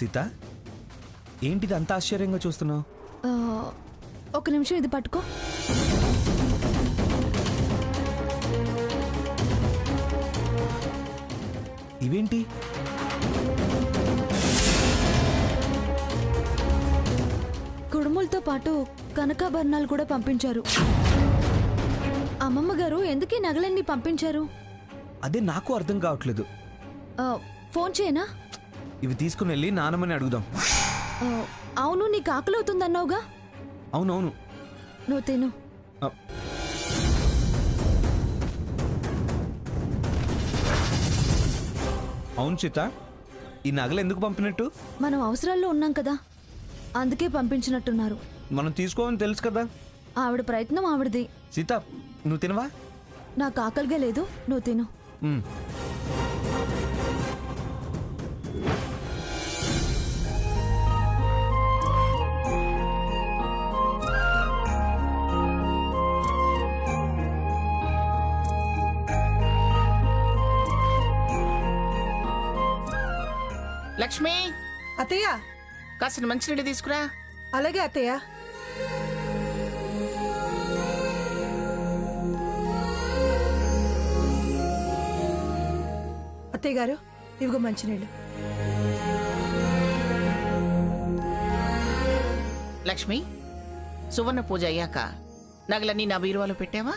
సీత, ఏంటిది అంత ఆశ్చర్యంగా చూస్తున్నావు? ఒక నిమిషం ఇది పట్టుకో. ఇవేంటి? కుడుములతో పాటు కనకాభరణాలు కూడా పంపించారు. అమ్మమ్మ గారు ఎందుకు ఈ నగలన్నీ పంపించారు? అదే నాకు అర్థం కావట్లేదు. ఫోన్ చేయనా? ఇవి తీసుకుని వెళ్ళి నానమ్మని అడుగుదాం. అవును, నీకు ఆకలి అవుతుందన్నావుగా. అవునవును, నువ్వు తిను. అవును సీత, ఈ నగలు ఎందుకు పంపినట్టు? మనం అవసరాల్లో ఉన్నాం కదా, అందుకే పంపించినట్టున్నారు. మనం తీసుకోమని తెలుసు కదా. ఆవిడ ప్రయత్నం ఆవిడది. సీత, నువ్వు తినవా? నాకు ఆకలిగా లేదు, నువ్వు తిను. లక్ష్మి, అత్తయ్య కాసిన మంచినీళ్ళు తీసుకురా. అలాగే అత్తయ్య. అత్తయ్య గారు, ఇవిగో మంచినీళ్ళు. లక్ష్మి, సువర్ణ పూజ అయ్యాక నగలన్నీ నా బీరువాలో పెట్టావా?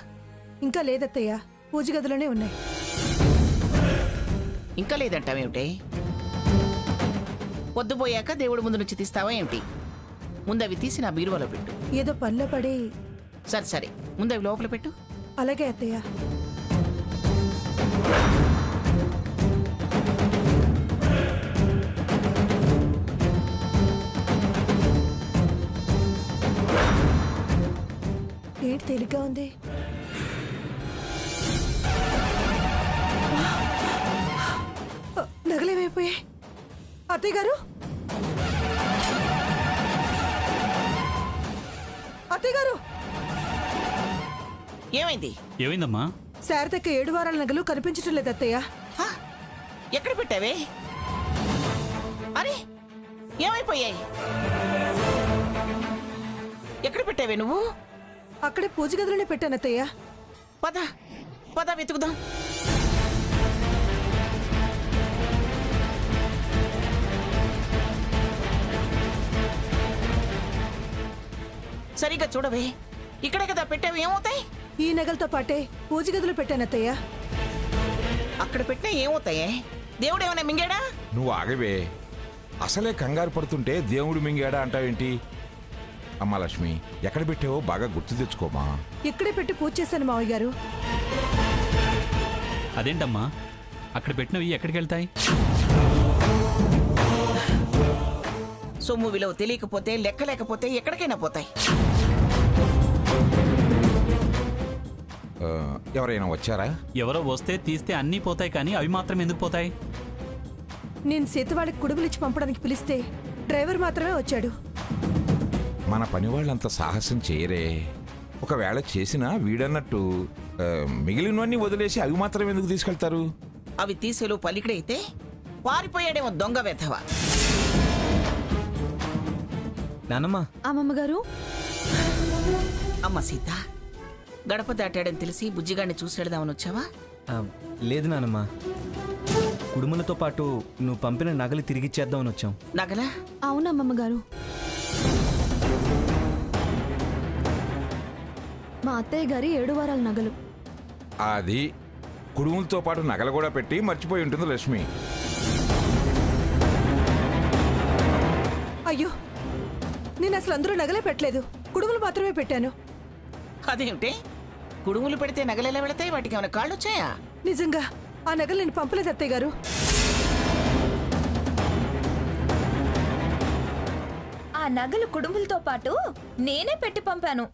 ఇంకా లేదత్తయ్య, పూజ గదిలోనే ఉన్నాయి. ఇంకా లేదంటావేమిటే? పొద్దుపోయాక దేవుడి ముందు నుంచి తీస్తావా ఏమిటి? ముందు అవి తీసి నా బీరువాలో పెట్టు. ఏదో పనిలో పడి. సరే సరే, ముందు అవి లోపల పెట్టు. అలాగే అత్తయ్య. ఏంటి తేలిగ్గా ఉంది? నగలేమైపోయాయి? అత్తయ్య గారు, అత్తయ్య గారు, ఏమైంది? ఏమైందమ్మా? శారదక్క 7 వారాల నగలు కనిపించటం లేదు అత్తయ్య. ఎక్కడ పెట్టావే? అరే, ఏమైపోయాయి? ఎక్కడ పెట్టావే నువ్వు? అక్కడే పూజ గదిలోనే పెట్టాను అత్తయ్య. పద పద వెతుకుదాం. సరిగ్గా చూడవే, ఇక్కడే కదా పెట్టావు, ఏమవుతాయి? ఈ నగలతో పాటే పూజ గదిలో పెట్టాను అత్తయ్య. అక్కడ పెట్టినా ఏమవుతాయే? దేవుడు ఏమైనా మింగాడా? నువ్వు ఆగవే, అసలే కంగారు పడుతుంటే దేవుడు మింగాడా అంటావేంటి? అమ్మా లక్ష్మి, ఎక్కడ పెట్టావో బాగా గుర్తు తెచ్చుకోమా. ఇక్కడే పెట్టి పూజ చేశాను మావయ్య గారు. అదేంటమ్మా, అక్కడ పెట్టినవి ఎక్కడికి వెళ్తాయి? సొమ్ము విలువ తెలియకపోతే, లెక్క లేకపోతే ఎక్కడికైనా పోతాయి. ఎవరైనా వచ్చారా? ఎవరో వస్తే తీస్తే అన్నీ పోతాయి, కానీ అవి మాత్రం ఎందుకు పోతాయి? నేను సీత వాళ్ళకి కుడుములిచ్చి పంపడానికి పిలిస్తే డ్రైవర్ మాత్రమే వచ్చాడు. మన పని వాళ్ళంత సాహసం చేయరే. ఒకవేళ చేసినా వీడన్నట్టు మిగిలినవన్నీ వదిలేసి అవి మాత్రం ఎందుకు తీసుకెళ్తారు? అవి తీసేలు పలికిడైతే పారిపోయాడేమో దొంగ వెధవ. నానమ్మ. అమ్మమ్మ గారు. అమ్మ సీత, గడప దాటాడని తెలిసి బుజ్జిగాడిని చూసేద్దామని వచ్చావా? లేదు నానమ్మ, కుడుములతో పాటు నువ్వు పంపిన నగలు తిరిగిచ్చేద్దామని వచ్చాం. నగలా? అవునమ్మమ్మ గారు. మా అత్తయ్య గారి 7 వారాల నగలు. అది కుడుములతో పాటు నగలు కూడా పెట్టి మర్చిపోయి ఉంటుంది లక్ష్మి. అయ్యో, నేను అసలు అందరూ నగలే పెట్టలేదు, కుడుములు మాత్రమే పెట్టాను. అదేమిటి? కుడుములు పెడితే నగలెలా వెళతాయి? వాటికి ఏమైనా కాళ్ళు వచ్చాయా? నిజంగా ఆ నగలు నేను పంపలేదు అత్తయ్య గారు. ఆ నగలు కుడుములతో పాటు నేనే పెట్టి పంపాను.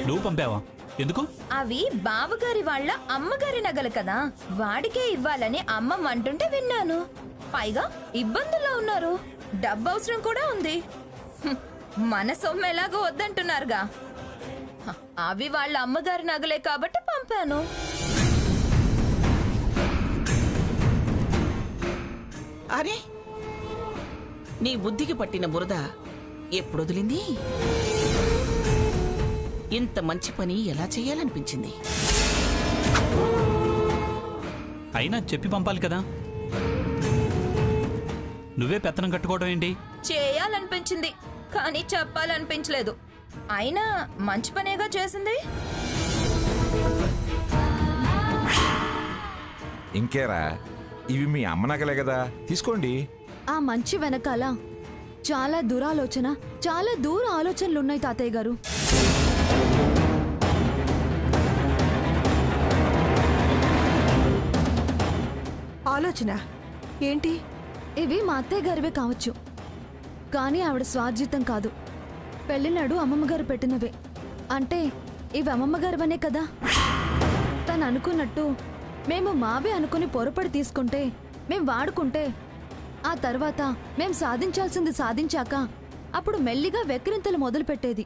నువ్వు పంపావా? ఎందుకు? అవి బావగారి వాళ్ళ అమ్మగారి నగలు కదా, వాడికే ఇవ్వాలని అమ్మమ్మ అంటుంటే విన్నాను. పైగా ఇబ్బందుల్లో ఉన్నారు, డబ్బు అవసరం కూడా ఉంది. మన సొమ్ము ఎలాగో వద్దంటున్నారుగా. అవి వాళ్ళ అమ్మగారి నగలే కాబట్టి పంపాను. అరే, నీ బుద్ధికి పట్టిన బురద ఎప్పుడు వదిలింది? ఇంత మంచి పని ఎలా చేయాలనిపించింది? అయినా చెప్పి పంపాలి కదా, నువ్వే పెత్తనం కట్టుకోవడం ఏంటి? చేయాలనిపించింది కానీ చెప్పాలనిపించలేదు. అయినా మంచి పనేగా చేసింది. ఇంకేరా, ఇవి మీ అమ్మ నగలే కదా, తీసుకోండి. ఆ మంచి వెనకాల చాలా దురాలోచన, చాలా దూర ఆలోచనలున్నాయి తాతయ్య గారు. ఆలోచన ఏంటి? ఇవి మా అత్తయ్య గారివే కావచ్చు, కానీ ఆవిడ స్వార్జితం కాదు. పెళ్లినాడు అమ్మమ్మగారు పెట్టినవే. అంటే ఇవి అమ్మమ్మగారివనే కదా. తను అనుకున్నట్టు మేము మావే అనుకుని పొరపడి తీసుకుంటే, మేం వాడుకుంటే, ఆ తర్వాత మేం సాధించాల్సింది సాధించాక అప్పుడు మెల్లిగా వెక్కిరింతలు మొదలు పెట్టేది.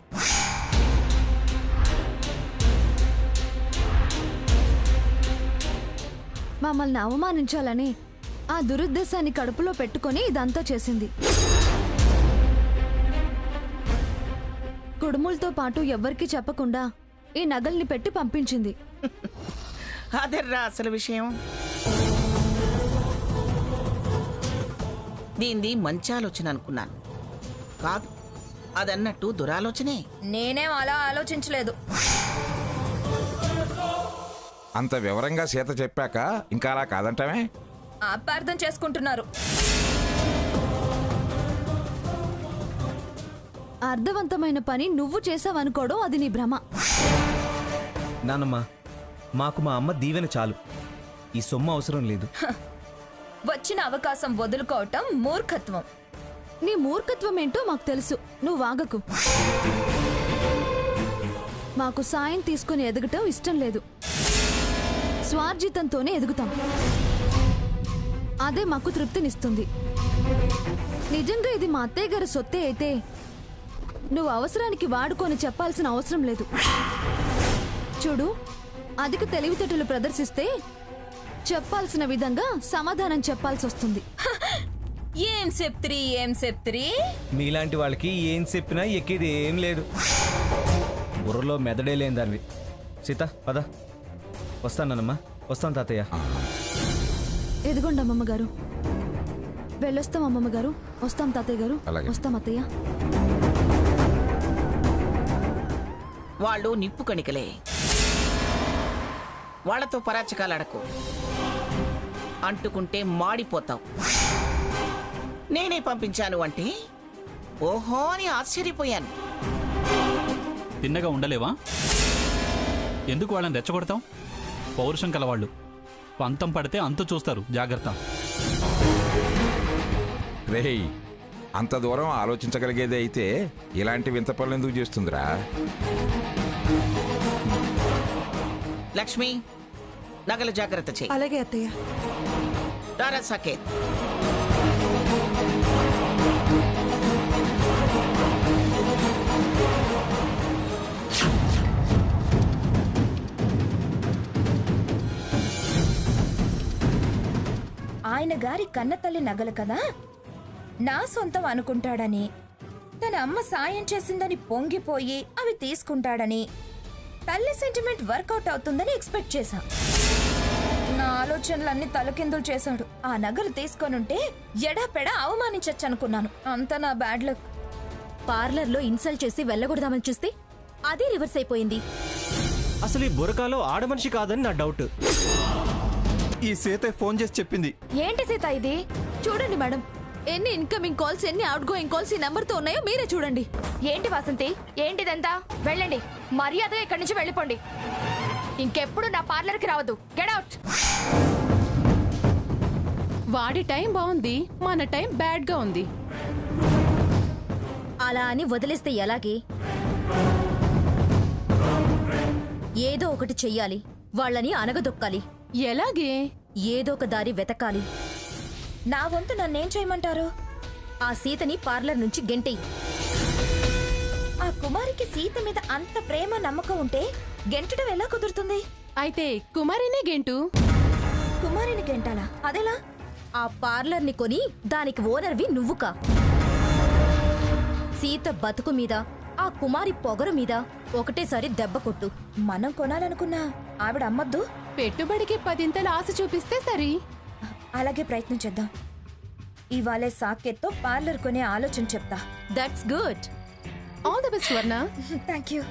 మమ్మల్ని అవమానించాలని ఆ దురుద్దేశాన్ని కడుపులో పెట్టుకొని ఇదంతా చేసింది. కుడుములతో పాటు ఎవ్వరికీ చెప్పకుండా ఈ నగల్ని పెట్టి పంపించింది. అదర్రా అసలు విషయం. దీంది మంచి ఆలోచన అనుకున్నాను, కాదు అదన్నట్టు దురాలోచనే. నేనేం అలా ఆలోచించలేదు. అంత వివరంగా సీత చెప్పాక ఇంకా అలా కాదంటామే? అపార్థం చేసుకుంటున్నారు. అర్థవంతమైన పని నువ్వు చేసావనుకోవడం అది నీ భ్రమ. నానమ్మ, మాకు మా అమ్మ దీవెన చాలు, ఈ సొమ్ము అవసరం లేదు. వచ్చిన అవకాశం వదులుకోవటం మూర్ఖత్వం. నీ మూర్ఖత్వం ఏంటో మాకు తెలుసు, నువ్వు వాగకు. మాకు సాయం తీసుకుని ఎదగటం ఇష్టం లేదు, స్వార్జితంతోనే ఎదుగుతాం. అదే మాకు తృప్తినిస్తుంది. నిజంగా ఇది మా అత్తయ్య గారి సొత్తే అయితే నువ్వు అవసరానికి వాడుకొని చెప్పాల్సిన అవసరం లేదు. చూడు, అధిక తెలివితేటలు ప్రదర్శిస్తే చెప్పాల్సిన విధంగా సమాధానం చెప్పాల్సి వస్తుంది. ఏం చెప్తిరి, ఏం చెప్తిరి? మీలాంటి వాళ్ళకి ఏం చెప్పినా ఎక్కేది ఏం లేదు. బుర్రలో మెదడే లేని దానివి. సీత పద. వస్తానమ్మా. వస్తాను తాతయ్య. ఎదుగోండి అమ్మమ్మ గారు. వెళ్ళొస్తాం అమ్మమ్మ గారు. వస్తాం తాతయ్య గారు. అలాగే. వస్తాం అత్తయ్య. వాళ్ళు నిప్పు కణికలే, వాళ్లతో పరాచకాలాడకు. అంటుకుంటే మాడిపోతావు. నేనే పంపించాను అంటే ఓహో అని ఆశ్చర్యపోయాను. తిన్నగా ఉండలేవా? ఎందుకు వాళ్ళని రెచ్చగొడతాం? పౌరుషం కలవాళ్ళు పంతం పడితే అంత చూస్తారు, జాగ్రత్త. రేయ్, అంత దూరం ఆలోచించగలిగేది అయితే ఇలాంటి వింత పనులు ఎందుకు చేస్తుందిరా? లక్ష్మి, నగలు జాగ్రత్త చెయ్యి. అలాగే అత్తయ్య. రారా సాకేత్. ఆయన గారి కన్నతల్లి నగలు కదా, నా సొంతం అనుకుంటాడని, తన అమ్మ సాయం చేసిందని పొంగిపోయి అవి తీసుకుంటాడని, తల్లి సెంటిమెంట్ వర్కౌట్ అవుతుందని ఎక్స్పెక్ట్ చేశా. నా ఆలోచనలన్నీ తలకిందులు చేశాడు. ఆ నగలు తీసుకొనుంటే ఎడాపెడా అవమానించచ్చు అనుకున్నాను. అంత నా బ్యాడ్ లక్. పార్లర్లో ఇన్సల్ట్ చేసి వెళ్ళగొడదామని చూస్తే అదే రివర్స్ అయిపోయింది. అసలు ఈ బురకాలో ఆడమనిషి కాదని నా డౌట్. ఈ సీత ఫోన్ చేసి చెప్పింది. ఏంటి సీత ఇది? చూడండి మేడం, ఎన్ని ఇన్కమింగ్ కాల్స్, ఎన్ని అవుట్ గోయింగ్ కాల్స్ ఈ నంబర్తో ఉన్నాయో మీరే చూడండి. ఏంటి వాసంతి, ఏంటిదంతా? వెళ్ళండి, మర్యాదగా ఇక్కడి నుంచి వెళ్ళిపోండి. ఇంకెప్పుడు నా పార్లర్కి రావద్దు. Get out. వాడి టైం బాగుంది, మన టైం బ్యాడ్ గా ఉంది. అలా అని వదిలేస్తే ఎలాగే? ఏదో ఒకటి చెయ్యాలి, వాళ్ళని అనగదొక్కాలి. ఎలాగే? ఏదో ఒక దారి వెతకాలి. నా వంతు నన్నేం చేయమంటారు? ఆ సీతని పార్లర్ నుంచి గెంటెయ్యి. ఆ కుమారికి సీత మీద అంత ప్రేమ నమ్మకం ఉంటే గెంటడం ఎలా కుదురుతుంది? అయితే కుమారినే గెంటు. కుమారిని గెంటాలా? అదెలా? ఆ పార్లర్ని కొని దానికి ఓనర్వి నువ్వుకా. సీత బతుకు మీద ఆ కుమారి పొగరు మీద ఒకటేసారి దెబ్బ కొట్టు. మనం కొనాలనుకున్నా ఆవిడ అమ్మద్దు. పెట్టుబడికి 10 ఆశ చూపిస్తే సరి. అలాగే ప్రయత్నం చేద్దాం. ఇవాళే సాకేత్తో పార్లర్ కొనే ఆలోచన చెప్తా. That's good. All the best Swarna. Thank you.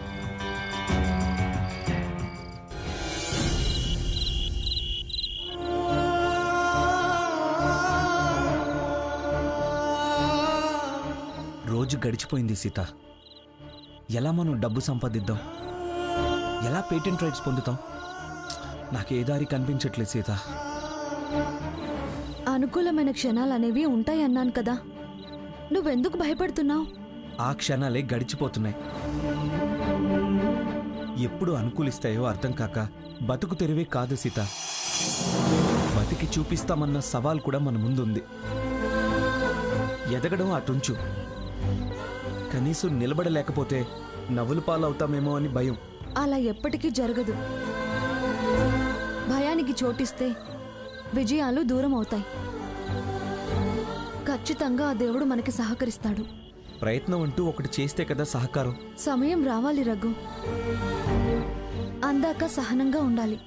రోజు గడిచిపోయింది సీత. ఎలా మనం డబ్బు సంపాదిద్దాం, ఎలా పేటెంట్ రైట్స్ పొందుతాం, నాకే దారి కనిపించట్లేదు సీత. అనుకూలమైన క్షణాలనేవి ఉంటాయన్నాను కదా, నువ్వెందుకు భయపడుతున్నావు? ఆ క్షణాలే గడిచిపోతున్నాయి. ఎప్పుడు అనుకూలిస్తాయో అర్థం కాక బతుకు తెరివే కాదు సీత, బతికి చూపిస్తామన్న సవాల్ కూడా మన ముందుంది. ఎదగడం అటుంచు, కనీసం నిలబడలేకపోతే నవ్వులు పాలవుతామేమో అని భయం. అలా ఎప్పటికీ జరగదు. భయానికి చోటిస్తే విజయాలు దూరం అవుతాయి. ఖచ్చితంగా ఆ దేవుడు మనకి సహకరిస్తాడు. ప్రయత్నం అంటూ ఒకటి చేస్తే కదా సహకారం. సమయం రావాలి రఘు, అందాక సహనంగా ఉండాలి.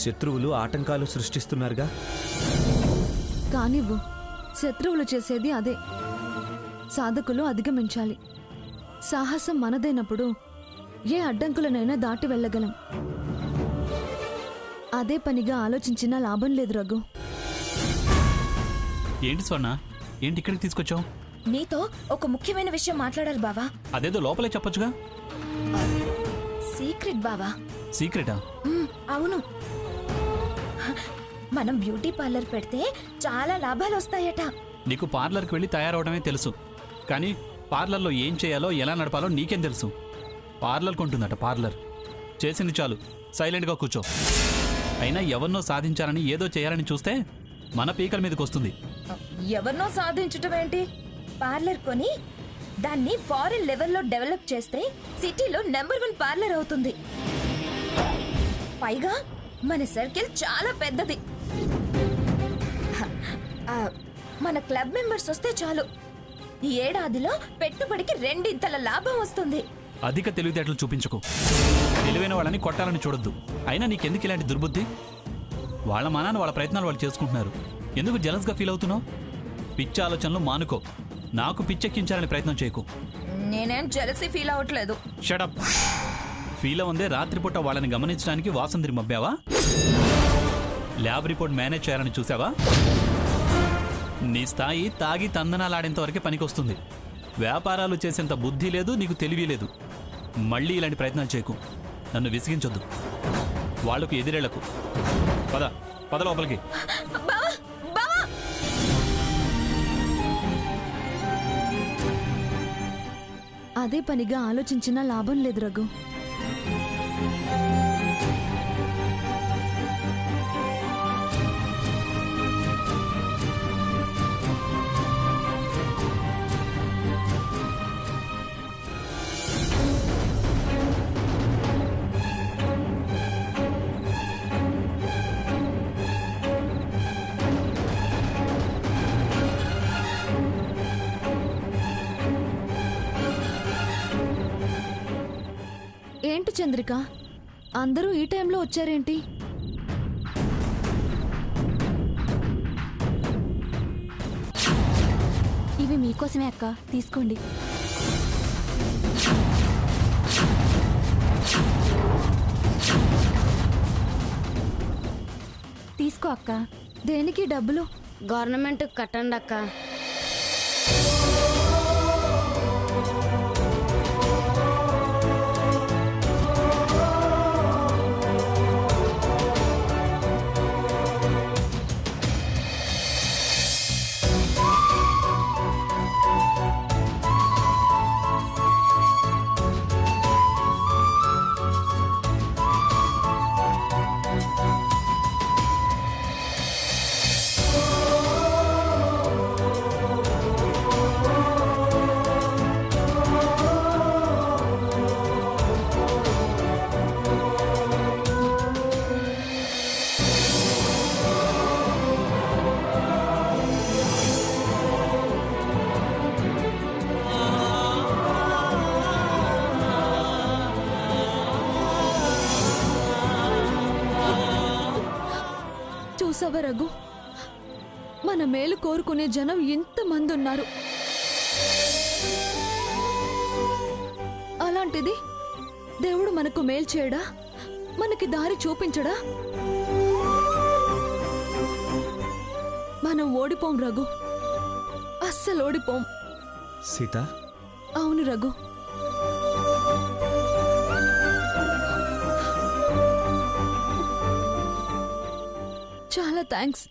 శత్రువులు ఆటంకాలు సృష్టిస్తున్నారుగా, కానివ్వు. శత్రువులు చేసేది అదే. సాధకులు అధిగమించాలి. సాహసం మనదైనప్పుడు ఏ అడ్డంకులనైనా దాటి వెళ్ళగలం. అదే పనిగా ఆలోచించినా లాభం లేదు రఘు. ఏంటి స్వర్ణ, ఏంటి ఇక్కడికి తీసుకొచ్చావు? నీతో ఒక ముఖ్యమైన విషయం మాట్లాడాలి బావా. అదేదో లోపలే చెప్పొచ్చుగా. సీక్రెట్ బావా. సీక్రెటా? అవును, మనం బ్యూటీ పార్లర్ పెడితే చాలా లాభాలు వస్తాయట. నీకు పార్లర్కి వెళ్ళి తయారవడమే తెలుసు, కానీ పార్లర్లో ఏం చేయాలో ఎలా నడపాలో నీకేం తెలుసు? పార్లర్ కొంటుందట పార్లర్. చేసింది చాలు, సైలెంట్గా కూర్చో. అయినా ఎవరినో సాధించాలని ఏదో చేయాలని చూస్తే మన పీకల మీదకి వస్తుంది. ఎవరినో సాధించటం ఏంటి? పార్లర్ కొని దాన్ని ఫారెన్ లెవెల్లో డెవలప్ చేస్తే సిటీలో నెంబర్ 1 పార్లర్ అవుతుంది. పైగా మన సర్కిల్ చాలా పెద్దది. మన క్లబ్ మెంబర్స్ వస్తే చాలు, ఈ ఏడాదిలో పెట్టుబడికి 2 లాభం వస్తుంది. అధిక తెలివితేటలు చూపించుకో. తెలివైన వాళ్ళని కొట్టాలని చూడొద్దు. అయినా నీకెందుకు ఇలాంటి దుర్బుద్ధి? వాళ్ళ మానాన్ని వాళ్ళ ప్రయత్నాలు వాళ్ళు చేసుకుంటున్నారు. ఎందుకు జలస్గా ఫీల్ అవుతున్నావు? పిచ్చి ఆలోచనలు మానుకో. నాకు పిచ్చెక్కించాలని ప్రయత్నం చేయకు. నేనేం జెలసీ ఫీల్ అవ్వట్లేదు. షడప్. ఫీల్ అవ్వందే రాత్రిపూట వాళ్ళని గమనించడానికి వాసంతిని మబ్బావా? ల్యాబ్ రిపోర్ట్ మేనేజ్ చేయాలని చూసావా? నీ స్థాయి తాగి తందనాలాడేంత వరకే పనికొస్తుంది. వ్యాపారాలు చేసేంత బుద్ధి లేదు, నీకు తెలివి లేదు. మళ్ళీ ఇలాంటి ప్రయత్నాలు చేయకు. నన్ను విసిగించొద్దు. వాళ్లకు ఎదిరేళ్లకు. పద పద లోపలికి. అదే పనిగా ఆలోచించినా లాభం లేదు రఘు. ఏంటి చంద్రిక, అందరూ ఈ టైంలో వచ్చారేంటి? ఇవి మీకోసమే అక్క, తీసుకోండి. తీసుకో అక్క. దేనికి డబ్బులు? గవర్నమెంట్ కట్టండి అక్క. చూసావా రఘు, మన మేలు కోరుకునే జనం ఎంతమంది ఉన్నారు. అలాంటిది దేవుడు మనకు మేలు చేయడా, మనకి దారి చూపించడా? మనం ఓడిపోం రఘు, అస్సలు ఓడిపోం. సీత, అవును రఘు. చాలా థ్యాంక్స్.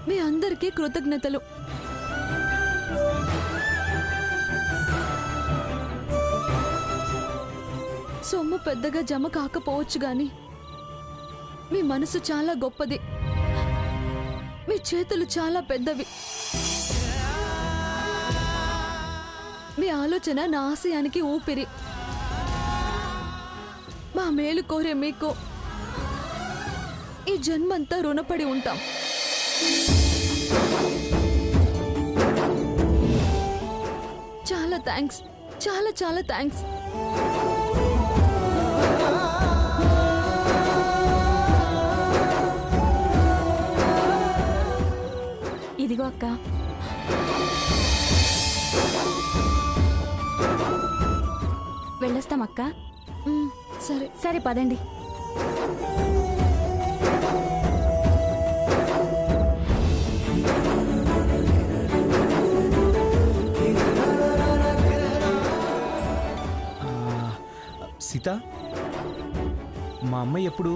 మీ అందరికీ కృతజ్ఞతలు. సొమ్ము పెద్దగా జమ కాకపోవచ్చు గాని మీ మనసు చాలా గొప్పది, మీ చేతులు చాలా పెద్దవి. మీ ఆలోచన నా ఆశయానికి ఊపిరి. మా మేలు కోరే మీకు ఈ జన్మంతా రుణపడి ఉంటాం. చాలా థ్యాంక్స్, చాలా చాలా థ్యాంక్స్. ఇదిగో అక్క. వెళ్ళొస్తాం అక్క. సరే సరే పదండి. సీత, మా అమ్మ ఎప్పుడు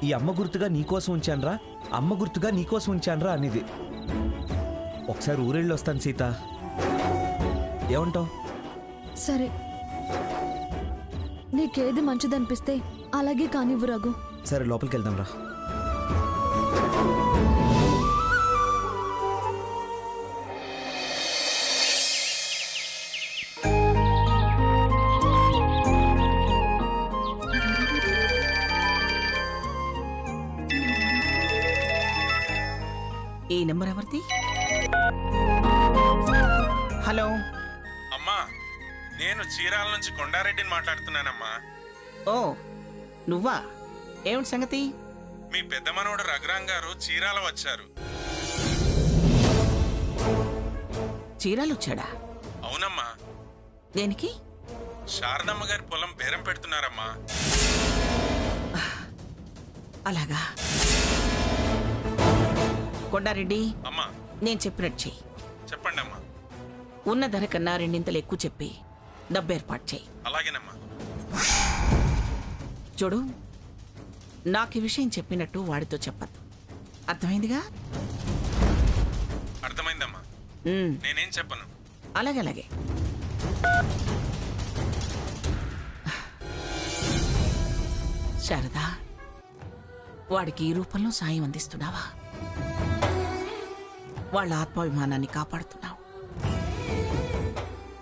ఈ అమ్మ గుర్తుగా నీకోసం ఉంచానురా, అమ్మ గుర్తుగా నీకోసం ఉంచానురా అనేది. ఒకసారి ఊరెళ్ళి వస్తాను సీత, ఏమంటావు? సరే, నీకేది మంచిదనిపిస్తే అలాగే కానివ్వు రఘు. సరే, లోపలికి వెళ్దాం రా. ఈ నెంబర్ ఎవరిది? హలో అమ్మా, నేను చీరాల నుంచి కొండారెడ్డిని మాట్లాడుతున్నానమ్మా. ఓ నువ్వా? ఏమిటి సంగతి? మీ పెద్ద మనవడు రఘురాం గారు చీరాల వచ్చారు. చీరాలు వచ్చాడా? అవునమ్మా. దేనికి? శారదమ్మ గారి పొలం బేరం పెడుతున్నారమ్మా. అలాగా. కొండారెడ్డి, అమ్మా నేను చెప్పినట్టు చెయ్యి. చెప్పండి అమ్మా. ఉన్న ధర కన్నా రెండింతలు ఎక్కువ చెప్పి డబ్బు ఏర్పాటు చెయ్యి. అలాగేనమ్మా. చూడు, నాకు ఈ విషయం చెప్పినట్టు వాడితో చెప్పద్దు, అర్థమైందిగా? అర్థమైందమ్మా, నేనేం చెప్పను. అలాగే అలాగే. శారదా, వాడికి ఈ రూపంలో సాయం అందిస్తున్నావా? వాళ్ళ ఆత్మాభిమానాన్ని కాపాడుతున్నావు.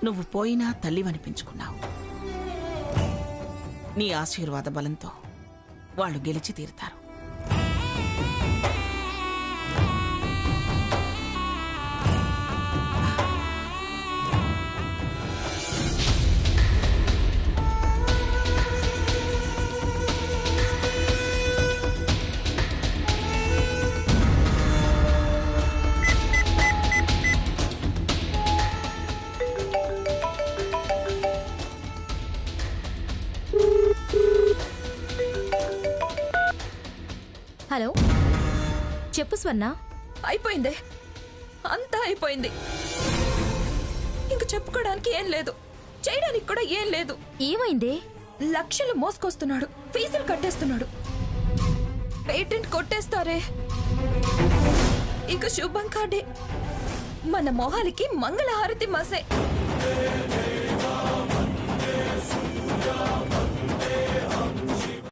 నువ్వు పోయినా తల్లివనిపించుకున్నావు. నీ ఆశీర్వాద బలంతో వాళ్ళు గెలిచి తీరుతారు. హలో, చెప్పు స్వర్ణ. అయిపోయిందే, అంతా అయిపోయింది. ఇంక చెప్పుకోవడానికి ఏం లేదు, చేయడానికి కూడా ఏం లేదు. ఏమైంది? లక్షలు మోసుకొస్తున్నాడు, ఫీజులు కట్టేస్తున్నాడు, పేటెంట్ కొట్టేస్తారే. ఇక శుభం కార్డే, మన మొహాలకి మంగళహారతి మసే.